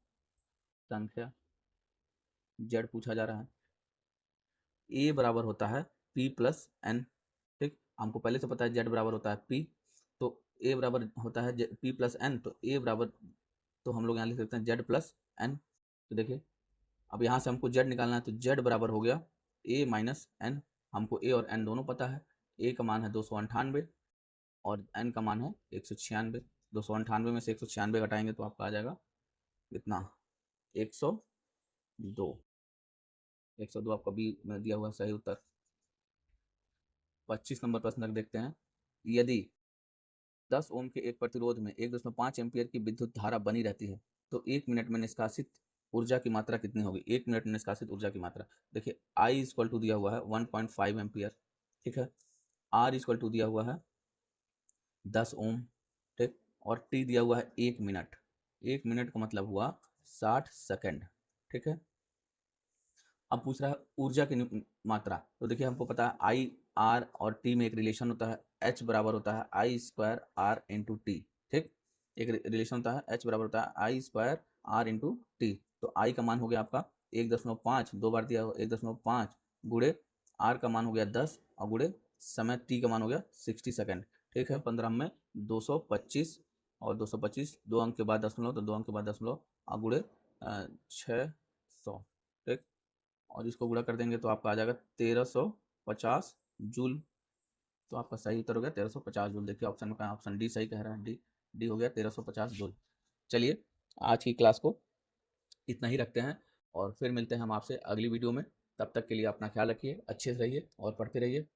संख्या जेड पूछा जा रहा है। ए बराबर होता है पी प्लस एन। ठीक। हमको पहले से पता है जेड बराबर होता है पी, तो ए बराबर होता है पी प्लस एन। तो ए बराबर, तो हम लोग यहाँ लिख सकते हैं जेड प्लस एन। तो देखिए अब यहाँ से हमको जेड निकालना है, तो जेड बराबर हो गया ए माइनस एन। हमको ए और एन दोनों पता है। ए का मान है 298 और एन का मान है 196। 298 में से 196 घटाएंगे तो आपका आ जाएगा कितना? 102। 102 आपका बी में दिया हुआ सही उत्तर। 25 नंबर प्रश्न तक देखते हैं। यदि 10 ओम के एक प्रतिरोध में 1.5 एम्पियर की विद्युत धारा बनी रहती है तो 1 मिनट में निष्कासित ऊर्जा की मात्रा कितनी होगी? 1 मिनट में निष्कासित ऊर्जा की मात्रा। देखिए आई इक्वल टू दिया हुआ है 1.5 एम्पियर। ठीक है। आर इक्वल टू दिया हुआ है 10 ओम। ठीक। और टी दिया हुआ है 1 मिनट। 1 मिनट का मतलब हुआ 60 सेकेंड। ठीक है। अब पूछ रहा है ऊर्जा की मात्रा। तो देखिए हमको पता है आई आर और टी में एक रिलेशन होता है, एच बराबर होता है आई स्क्वायर आर इंटू टी। ठीक। एक रिलेशन होता है, एच बराबर होता है आई स्क्वायर आर इंटू टी। तो आई का मान हो गया आपका 1.5, 2 बार दिया हो 1.5 गुड़े आर का मान हो गया 10 और गुड़े समय टी का मान हो गया 60 सेकेंड। ठीक है। 15 में 225 और 225 2 अंक के बाद दशमलव, तो 2 अंक के बाद दशमलव और गुड़े 600। ठीक। और इसको गुणा कर देंगे तो आपका आ जाएगा 1350 जूल। तो आपका सही उत्तर हो गया 1350 जूल। देखिए ऑप्शन का ऑप्शन डी सही कह रहा है, डी, डी हो गया 1350 जूल। चलिए आज की क्लास को इतना ही रखते हैं और फिर मिलते हैं हम आपसे अगली वीडियो में। तब तक के लिए अपना ख्याल रखिए, अच्छे से रहिए और पढ़ते रहिए।